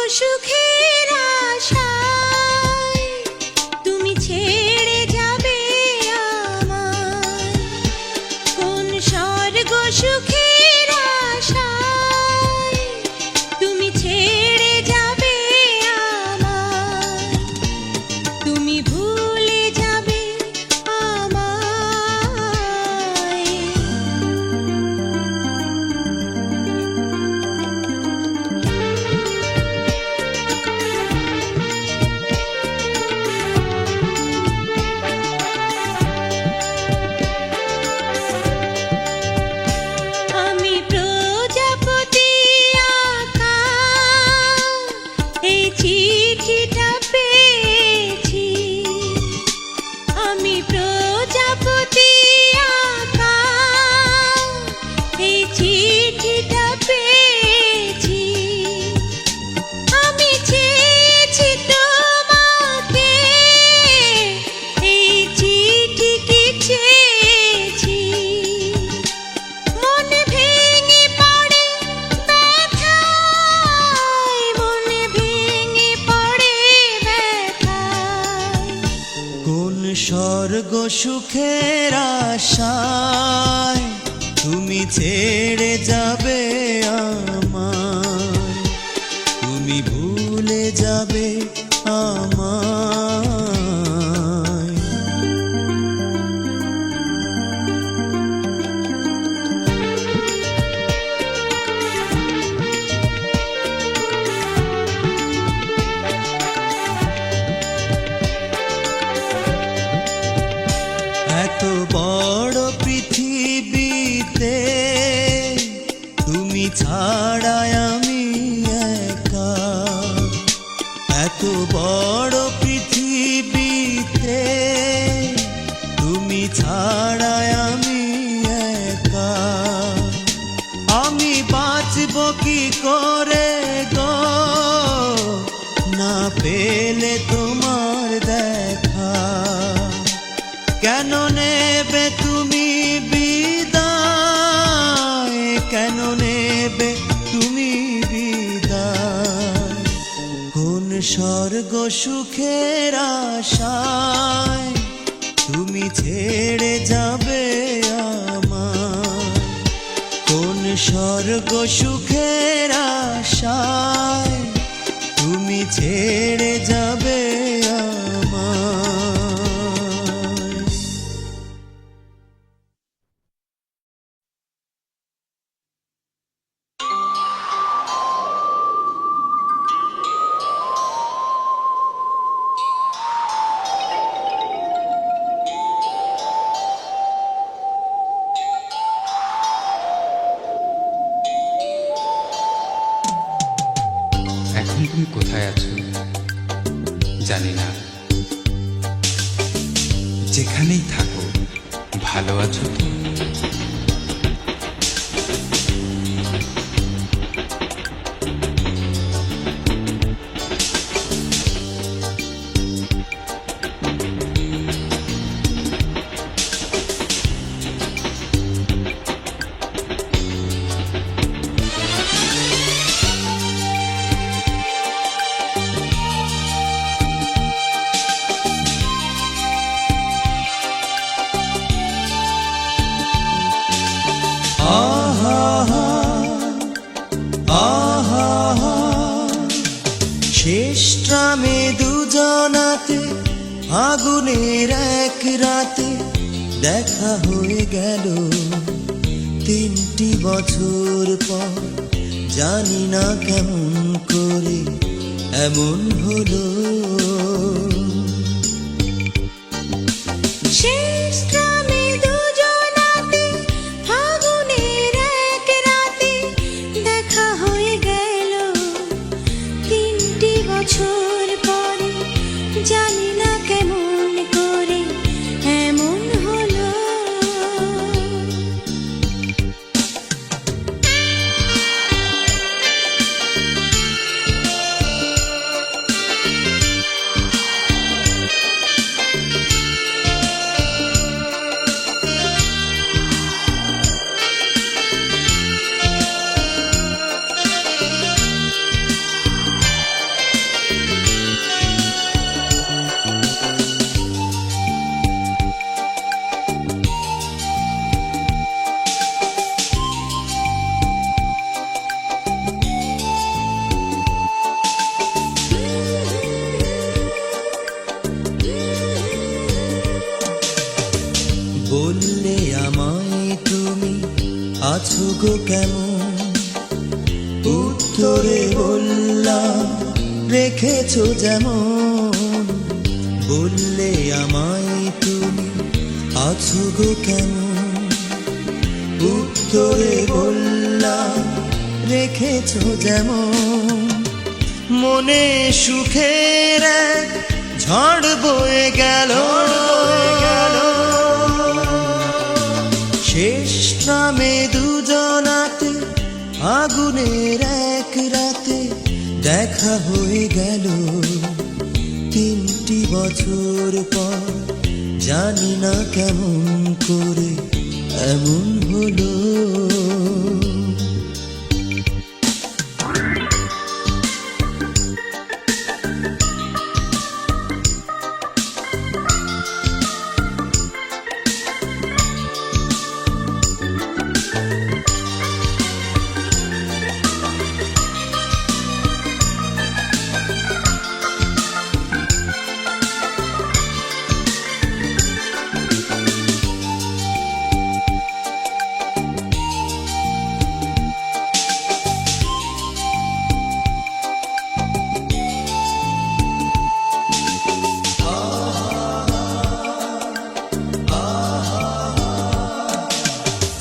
সুখের আশায় তুমি ছেড়ে যাবে আমায়, কোন স্বর্গ সুখের আশায় তুমি ছেড়ে যাবে আমায়, তুমি ভুলে যাবে আমায়। আমি প্রজাপতি আঁকা এই চিঠিটা পেয়েছি, আমি প্রজাপতি আঁকা এই চিঠিটা পেয়েছি, আমি চেয়েছি তোমাকে এই চিঠি কি চেয়েছি, মন ভেঙে পড়ে ব্যথায়, মন ভেঙে পড়ে ব্যথায়, কোন স্বর্গ সুখের আশায় তুমি ছেড়ে যাবে আমায়, তুমি ভুলে যাবে আমায়। এত বড় পৃথিবীতে তুমি ছাড়াই আমি একা, এত বড় পৃথিবীতে তুমি ছাড়াই আমি একা, আমি বাঁচব কি করে গো না পেলে তোমার দেখা, কেন নেবে তুমি বিদায়, কেন নেবে তুমি বিদায়, কোন স্বর্গ সুখের আশায় তুমি ছেড়ে যাবে আমায়, কোন স্বর্গ সুখের আশায় তুমি ছেড়ে যাবে আমায়। এখন তুমি কোথায় আছো জানি না, যেখানেই থাকো ভালো আছো তো? শেষটামে দুজনাতে আগুনের এক রাতে দেখা হয়ে গেল, 3টি বছর পর জানি না কেমন করে এমন হলো। শেষটামে দুজনাতে ফাগুনের এক রাতে দেখা হয়ে গেল, 3টি বছর পরে জানি না কেমন করে এমন হলো। বললে আমায় তুমি আছো গো কেমন, উত্তরে বললাম রেখেছো যেমন। বললে আমায় তুমি আছো গো কেমন, উত্তরে বললাম রেখেছো যেমন। মনে সুখের এক ঝড় বয়ে গেল, শেষ নামে দুজনাতে আগুনের এক রাতে দেখা হয়ে গেল। 3টি বছর পর জানি না কেমন করে এমন হলো।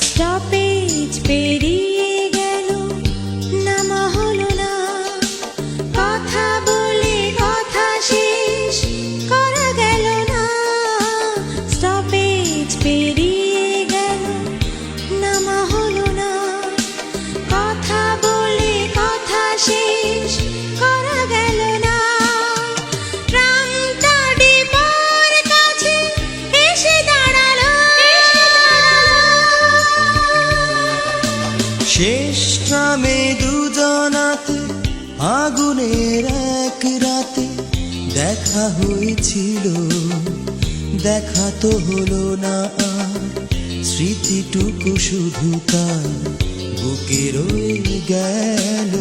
স্টপেজ পেরিয়ে গেল, নামা হলো না, কথা বলে কথা শেষ করা গেল না। স্টপেজ পেরিয়ে গেল, নামা হলো না, কথা বলে কথা শেষ করা গেল না। ট্রামটা ডিপোর কাছে এসে দাঁড়ালো, শেষ ট্রামে দুজনাতে আগুনের এক রাতে দেখা হয়েছিল। দেখা তো হলো না আর, স্মৃতিটুকু শুধু তার বুকে রয়ে গেল।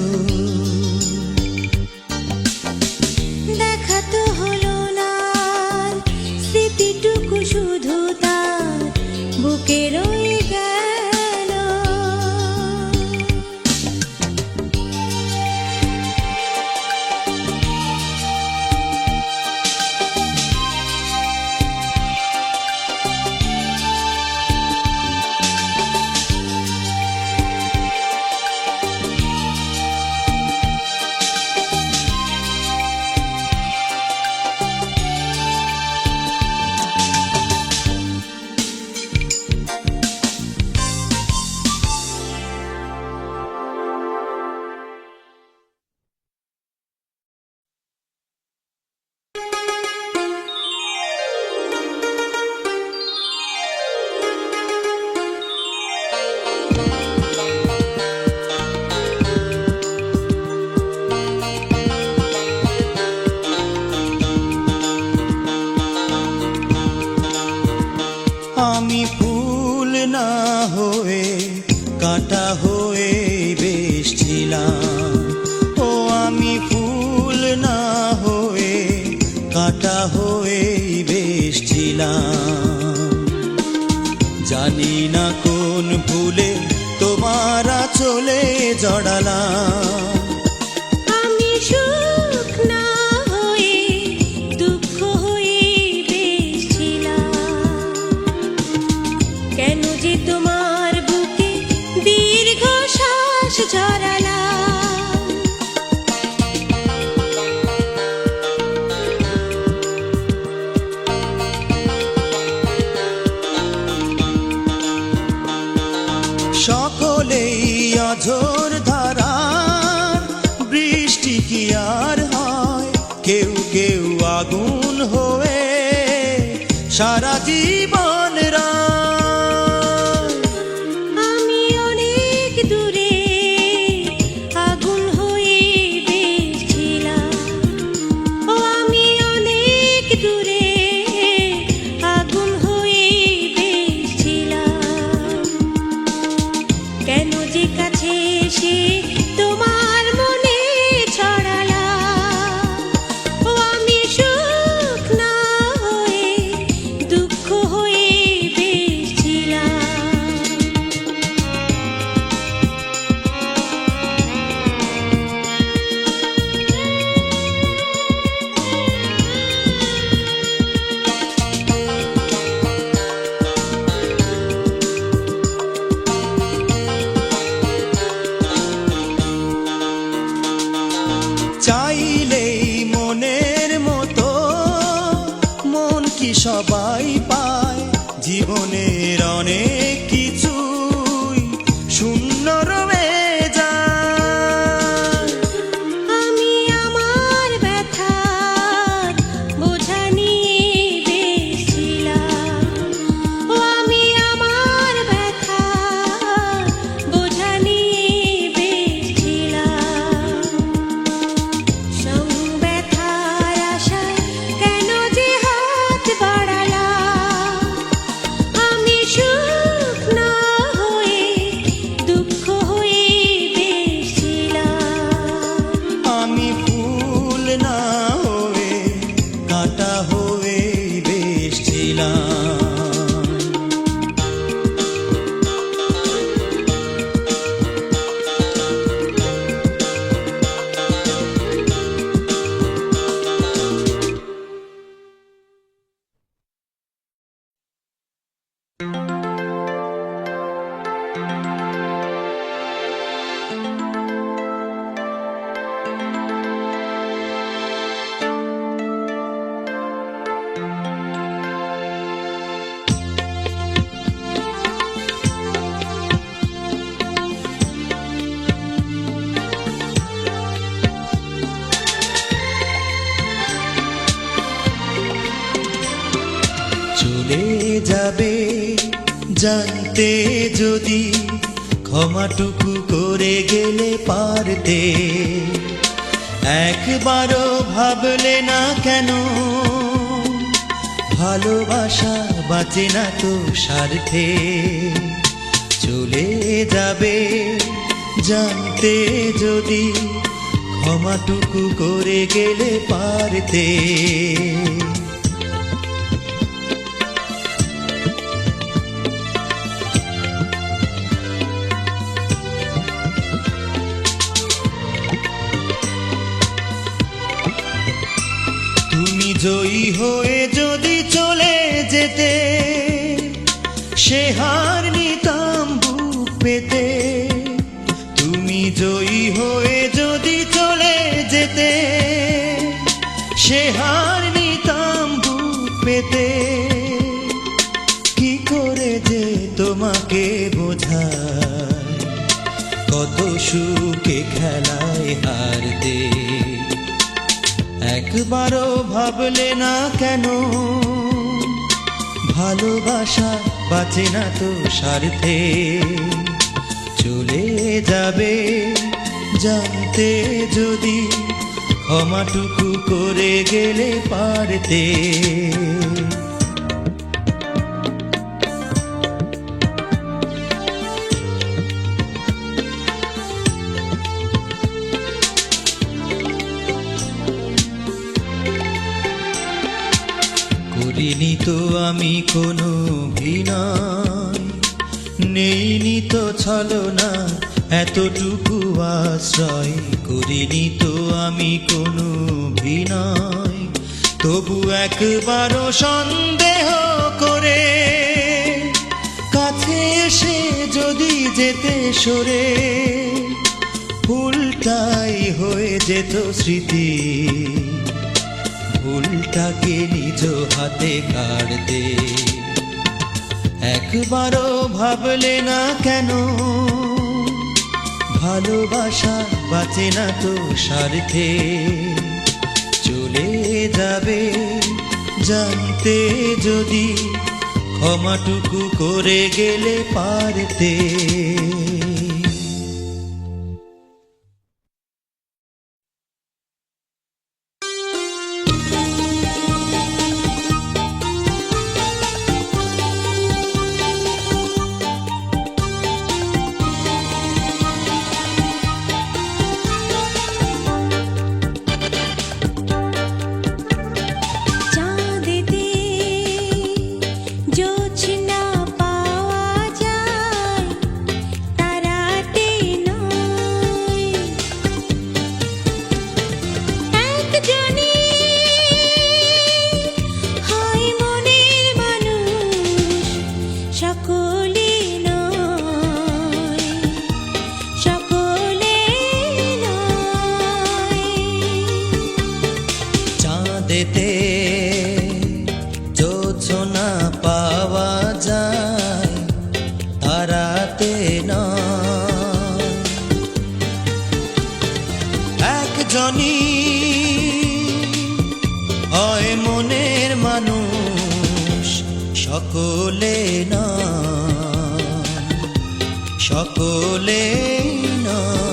দেখা তো হলো না, স্মৃতিটুকু শুধু তার বুকে রয়ে গেল। আমি ফুল না হয়ে কাঁটা হয়ে বেশ ছিলাম, ও আমি ফুল না হয়ে কাঁটা হয়ে বেশ ছিলাম। জানি না কোন ভুলে তোমার চলে জড়ালাম। আমি সুখ না হয়ে দুঃখ হয়ে বেশ ছিলাম, কেন যে তোমার বুকে দীর্ঘ শ্বাস ঝরালাম। সকলেই অঝোর ধারার বৃষ্টি কি আর হয়, কেউ কেউ আগুন হয়ে সারা জীবন রায়। আমি অনেক দূরে আগুন হয়ে বেশ ছিলাম, ও আমি অনেক দূরে আগুন হয়ে বেশ ছিলাম, কেন যে কাছে এসে তোমার মনে ছড়ালাম। ও আমি সুখ না হয়ে দুঃখ জানতে যদি ক্ষমাটুকু করে গেলে পারতে, একবারও ভাবলে না কেন ভালোবাসা বাঁচে না তো স্বার্থে, চলে যাবে জানতে যদি ক্ষমাটুকু করে গেলে পারতে। তুমি জয়ী হয়ে যদি চলে যেতে, সে হার নিতাম বুক পেতে। তুমি জয়ী হয়ে যদি চলে যেতে, সে হার নিতাম বুক পেতে। কি করে যে তোমাকে বোঝাই কত সুখে খেলায় হারতে, একবারও ভাবলে না কেন ভালোবাসা বাঁচে না তো স্বার্থে, চলে যাবে জানতে যদি ক্ষমাটুকু করে গেলে পারতে। করিনি তো আমি কোনো অভিনয়, নেইনি তো ছলনা এতটুকু আশ্রয়। করিনি তো আমি কোনো অভিনয়, তবু একবারও সন্দেহ করে কাছে এসে যদি যেতে সরে, ভুলটাই হয়ে যেত স্মৃতি, ভুলটাকে নিজ হাতে কাটতে। একবারও ভাবলে না কেন ভালোবাসা বাঁচে না তো স্বার্থে, চলে যাবে জানতে যদি ক্ষমাটুকু করে গেলে পারতে। চাঁদেতে জোছনা পাওয়া যায়, তারাতে নয়। একজনই হয় মনের মানুষ, সকলে নয়, সকলে নয়। চাঁদেতে জোছনা পাওয়া যায়, তারাতে নয়। একজনই হয় মনের মানুষ, সকলে নয়, সকলে নয়।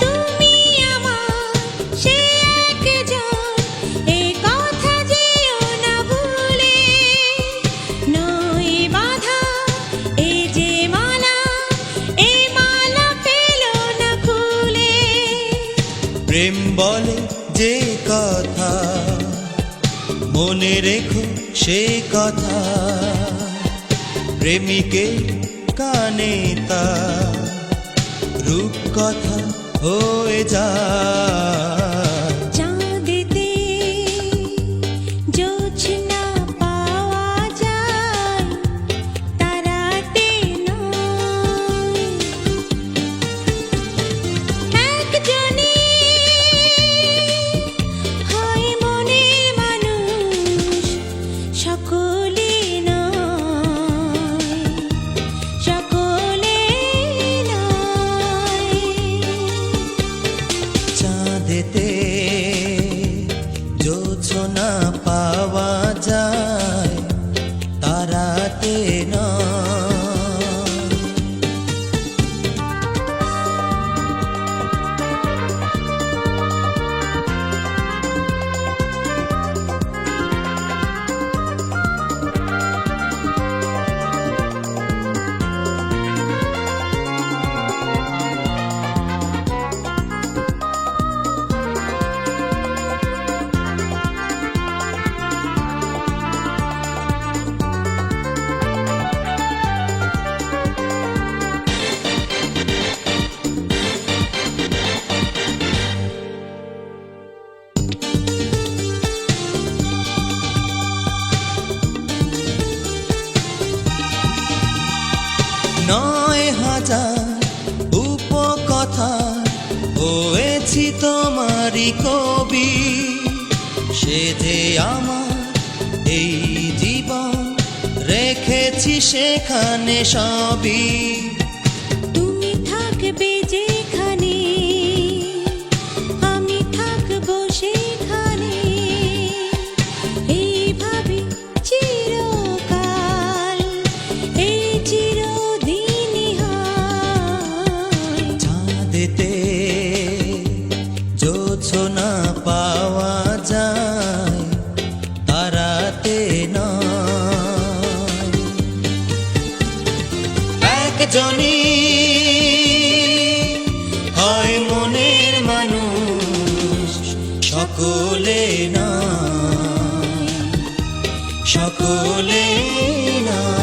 তুমি আমার সে একজন, এ কথা যেও না ভুলে। নয় বাঁধা এ যে মালা, এ মালা পেল না খুলে। প্রেম বলে যে কথা মনে রেখো সে কথা, প্রেমিকের কানে তা রূপ কথা হয়ে যায়। চাঁদেতে জোছনা পাওয়া যায়, তারাতে নয়। একজনই হয় মনের মানুষ, সকলে নয়, সকলে নয়। চাঁদেতে জোছনা পাওয়া যায়, তারাতে নয়। নয় হাজার উপকথা হয়েছি তোমারই কবি, সে যে আমার এই জীবন রেখেছি সেখানে সবই। তুমি থাকবে যেখানে, আমি থাকবো সেখানে, এইভাবে চিরকাল, এই চিরদিনই হয়। চাঁদেতে জোছনা পাওয়া যায়, তারাতে নয়। একজনই হয় মনের মানুষ, সকলে নয়, সকলে নয়।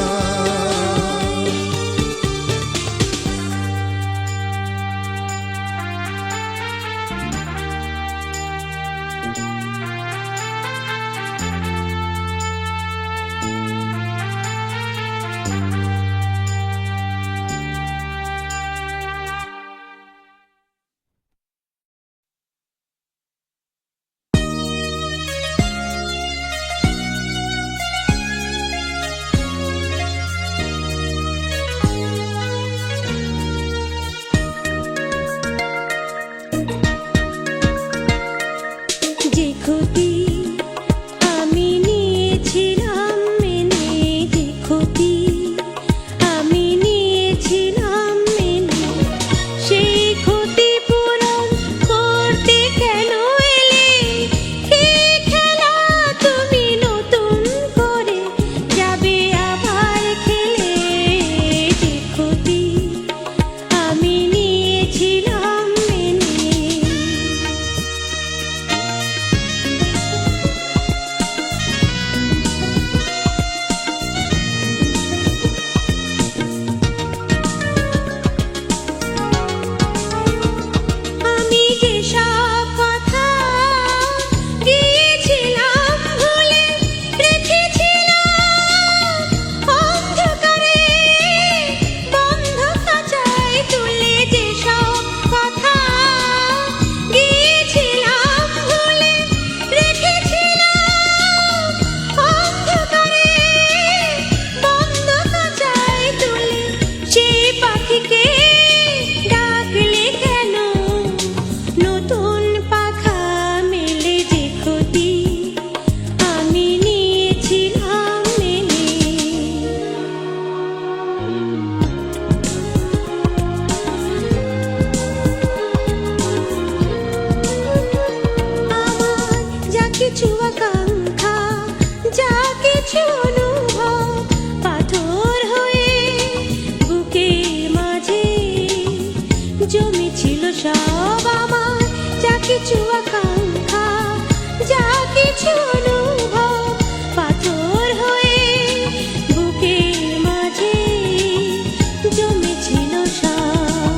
যে ক্ষতি আমি নিয়েছিলাম মেনে, যে ক্ষতি আমি নিয়েছিলাম মেনে, সেই ক্ষতি পূরণ করতে কেন এলে? কি খেলা তুমি নতুন করে যাবে আবার খেলে? যে ক্ষতি আমি নিয়েছিলাম মেনে। আমি যেসব কথা গিয়েছিলাম ভুলে, রেখেছিলাম অন্ধকারে বন্ধ খাঁচায় তুলে। যেসব কথা গিয়েছিলাম ভুলে, রেখেছিলাম অন্ধকারে বন্ধ খাঁচায় তুলে। সেই পাখিকে ডাকলে কেন নতুন পাখা মেলে? যে ক্ষতি আমি নিয়েছিলাম মেনে। আমার যা কিছু আকাঙ্ক্ষা, যা কিছু অনুভব, পাথর হয়ে বুকের মাঝে জমেছিল সব। আমার যা কিছু আকাঙ্ক্ষা, যা কিছু অনুভব, পাথর হয়ে বুকের মাঝে জমেছিল সব।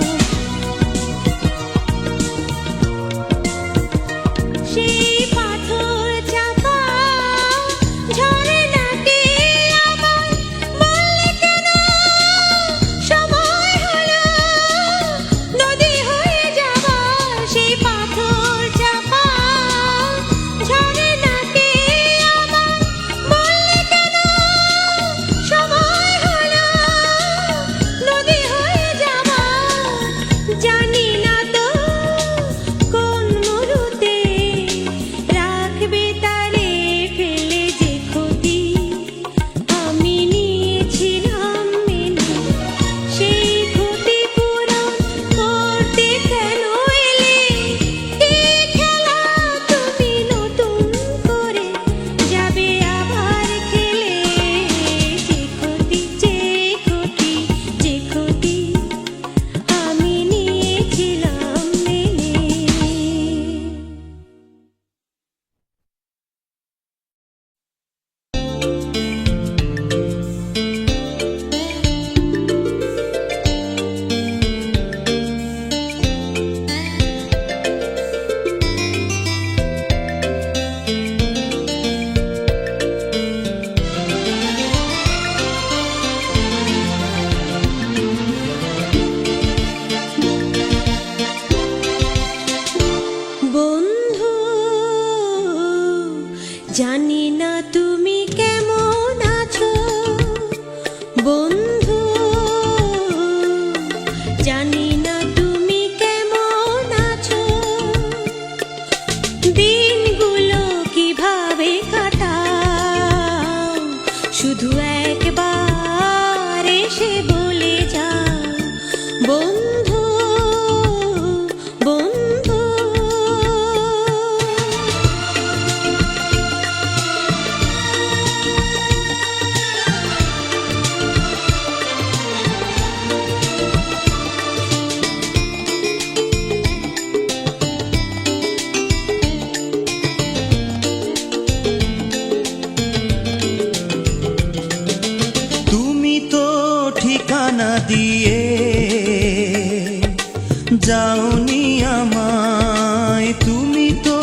যাওনি আমায় তুমি তো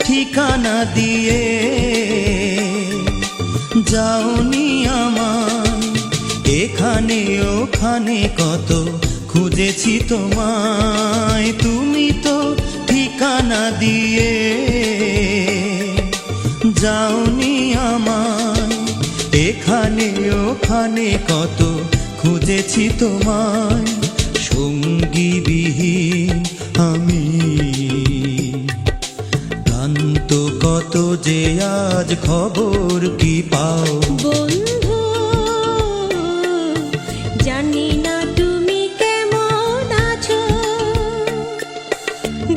ঠিকানা দিয়ে, যাওনি আমায় এখানে ওখানে কত খুঁজেছি তোমায়, তুমি তো ঠিকানা দিয়ে যাওনি আমায় এখানে ওখানে কত খুঁজেছি তোমায়। সঙ্গীবিহীন আমি ক্লান্ত কত যে আজ খবর কি পাও। বন্ধু জানি না তুমি কেমন আছো,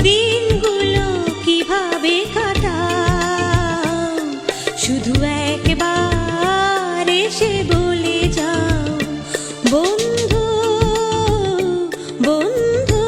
দিনগুলো কিভাবে কাটাও, শুধু একবার এসে বলে যাও বন্ধু বন্ধু।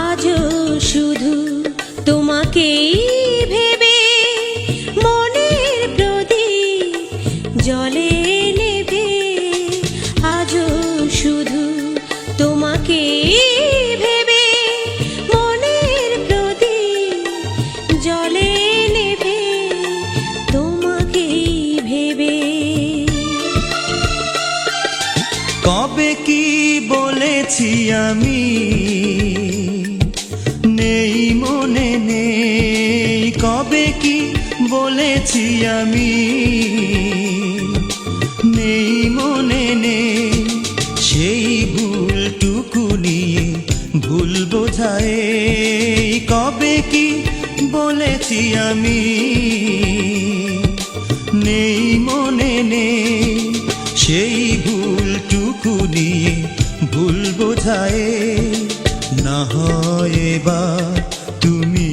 আজও শুধু তোমাকেই ভেবে মনের প্রদীপ জলে নেভে, আজও শুধু তোমাকেই ভেবে মনের প্রদীপ জলে নেভে, তোমাকেই ভেবে। কবে কি বলেছি আমি নেই মনে নেই, কবে কি বলেছি আমি নেই মনে নেই, সেই ভুলটুকু নিয়ে ভুল বোঝায়। কবে কি বলেছি আমি নেই মনে নেই, সেই ভুলটুকু নিয়ে ভুল বোঝায়। না হয় এবার তুমি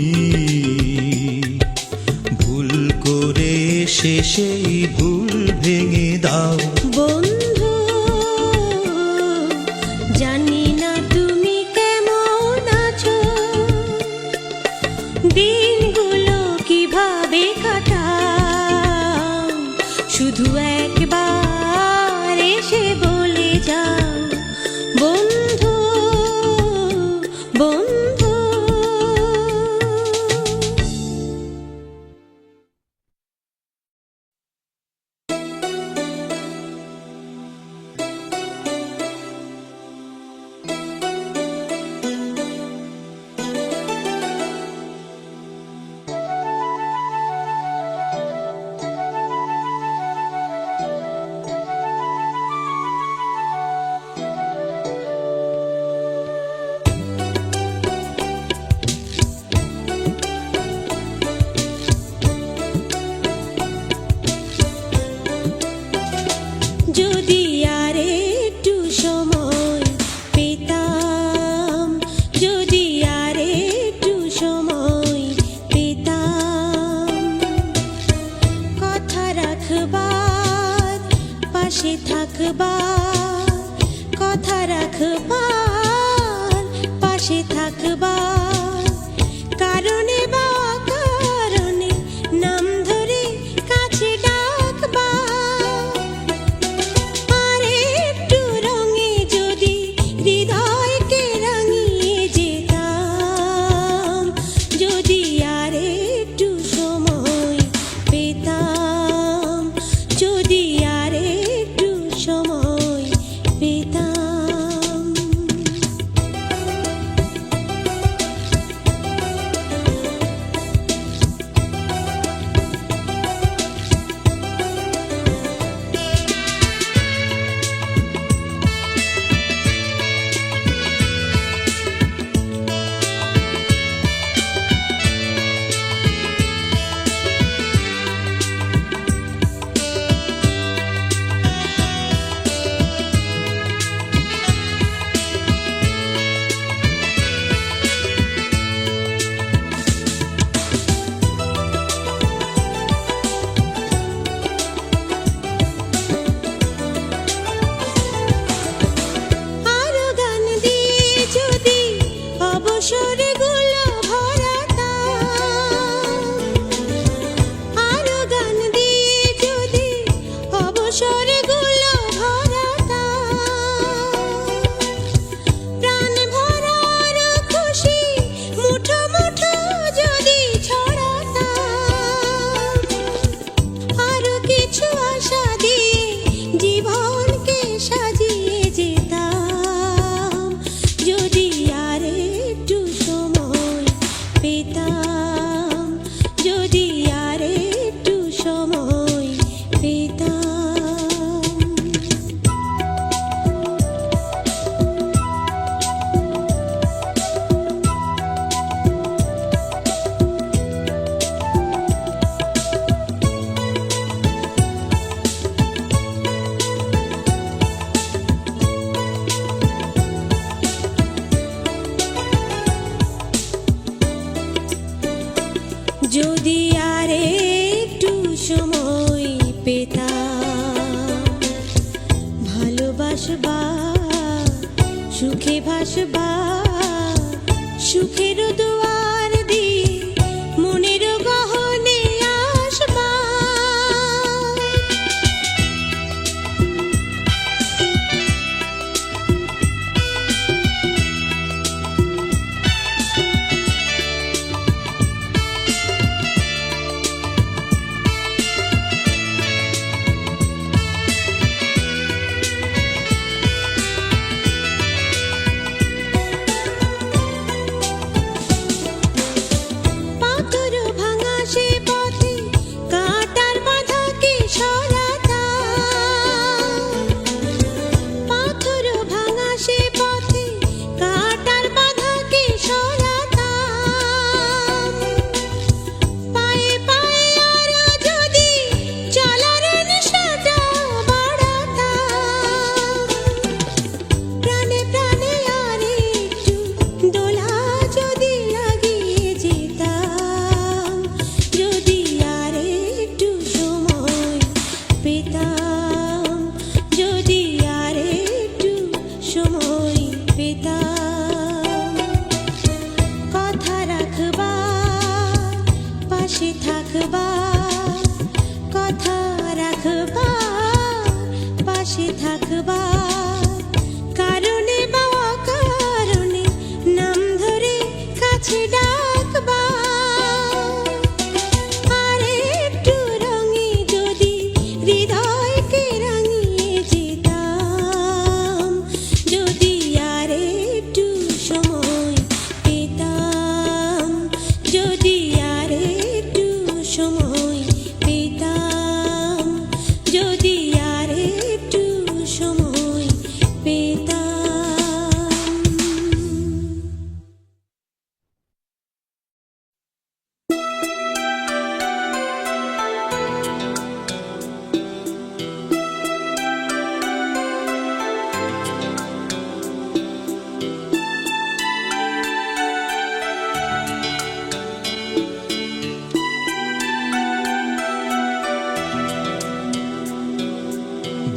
ভুল করে শেষেই ভুল ভেঙে দাও। বন্ধু জানি না তুমি কেমন আছো, দিনগুলো কিভাবে কাটাও, শুধু একবার এসে বলে যাও বন্ধু বন্ধু। যদি আর একটু সময় পেতাম, যদি আর একটু সময় পেতাম, কথা রাখবার পাশে থাকবার, কথা রাখবার পাশে থাকবার, কারণে বা কারণে নাম ধরে কাছে ডাকবার, আর একটু রঙে যদি হৃদয়কে রাঙিয়ে যেতাম, যদি আর একটু সময় পেতাম, যদি আর একটু সময় পেতাম। ভাসবা সুখে ভাসবা সুখের দুয়ার দিয়ে মনের গহনে আসবা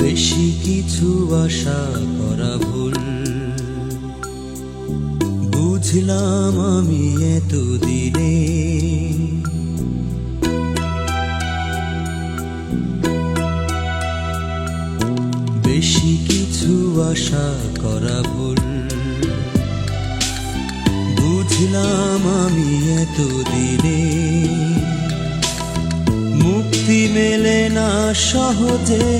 বেশি কিছু আশা করা ভুল বুঝলাম আমি এতদিনে বেশি কিছু আশা করা ভুল বুঝলাম আমি এতদিনে মুক্তি মেলে না সহজে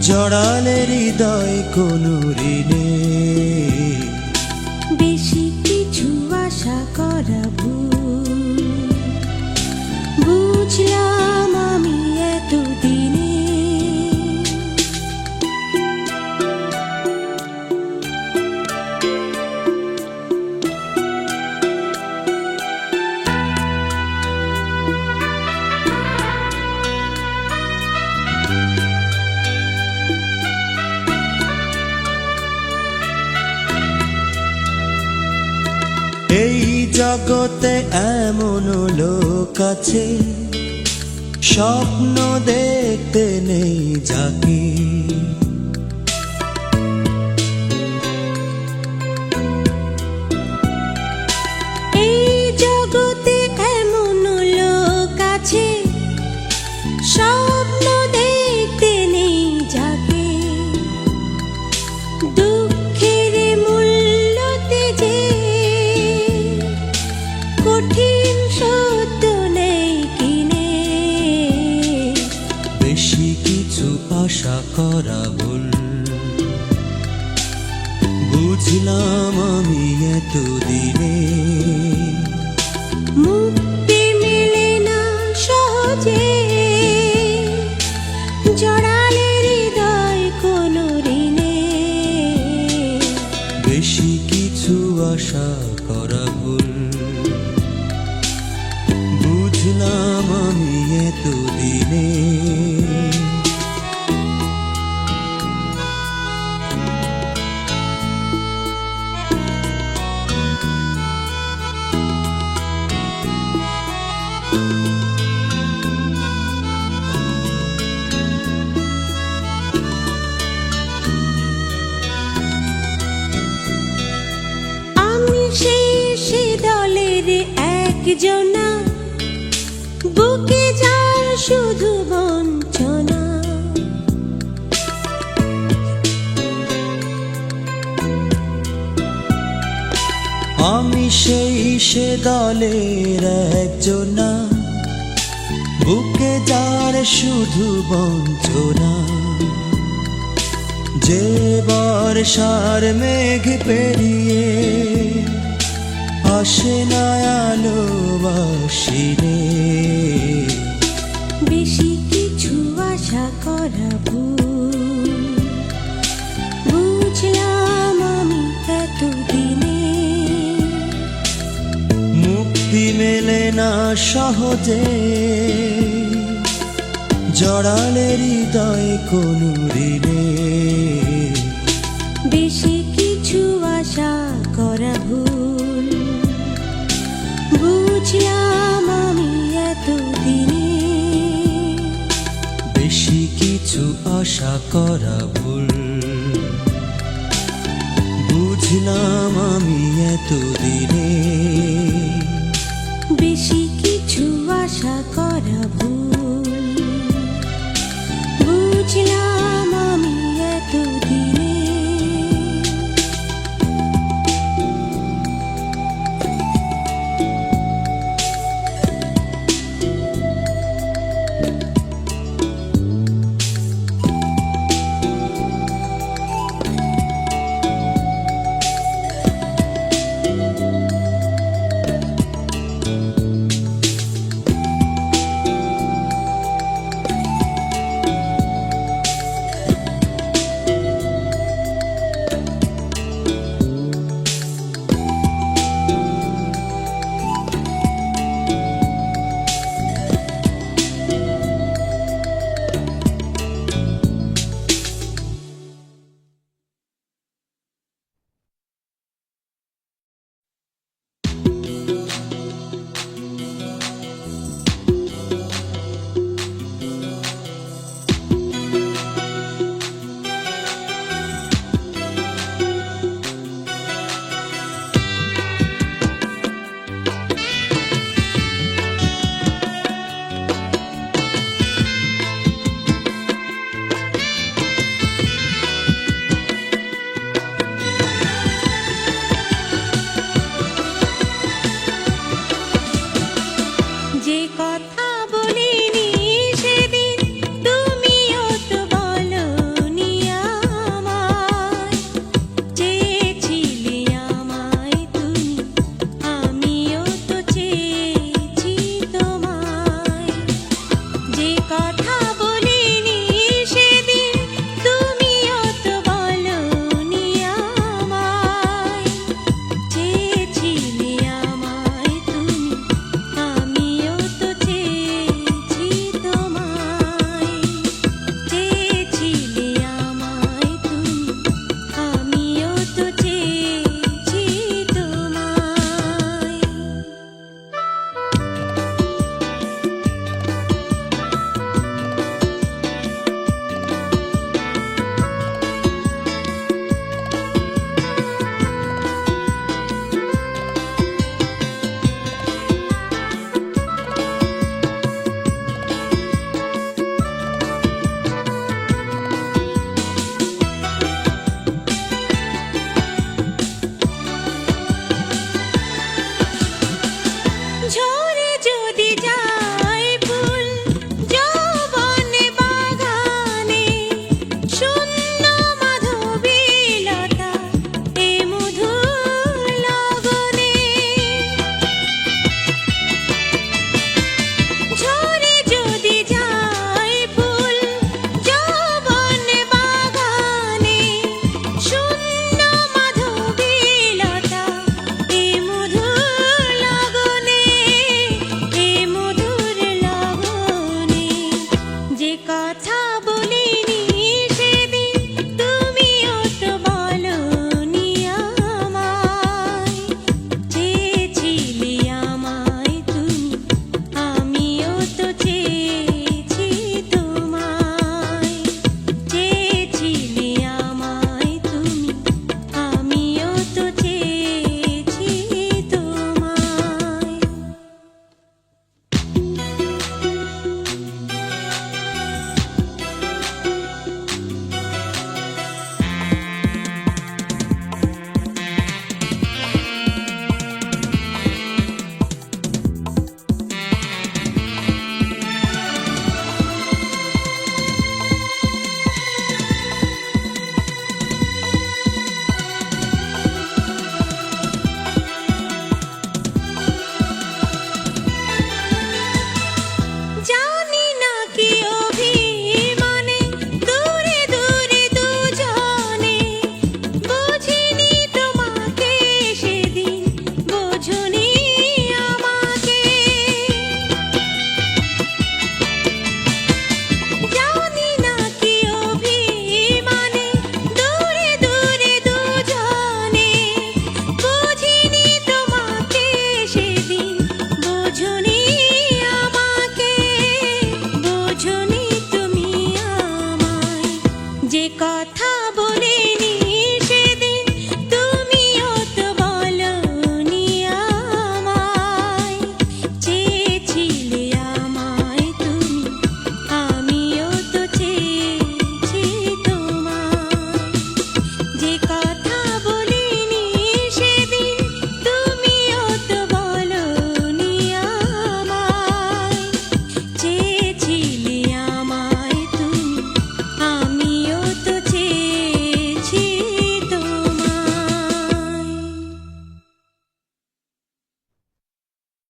জড়ালে হৃদয় কোনো ঋণে বেশি কিছু আশা করা ভুল বুঝলাম আমি এতদিনে এই জগতে এমন লোক আছে স্বপ্ন দেখতে নেই যাকে এই জগতে এমন লোক আছে স্বপ্ন দেখতে নেই যাকে দুঃখের মূল্যতে যে কঠিন সত্য নেই কিনে বেশি কিছু আশা করা ভুল বুঝলাম আমি এতদিনে মুক্তি মেলে না সহজে জড়ালে হৃদয় কোনো ঋণে বেশি কিছু আশা করা ভুল বুঝলাম আমি এতদিনে একজনা বুকে যার শুধু বঞ্চনা। আমি সেই সে দলের একজনা, বুকে যার শুধু বঞ্চনা। যে বর্ষার মেঘ পেরিয়ে আসে না আলো বাসিরে, বেশি কিছু আশা করা ভুল, বুঝলাম আমি এতদিনে। মুক্তি মেলে না সহজে, জড়ালে হৃদয় কোন ঋণে। বেশি কিছু আশা করা ভুল, বুঝলাম আমি এতদিনে। বেশি কিছু আশা করা ভুল, বুঝলাম আমি এতদিনে। বেশি কিছু আশা করা ভুল, বুঝলাম আমি এতদিনে। যে কথা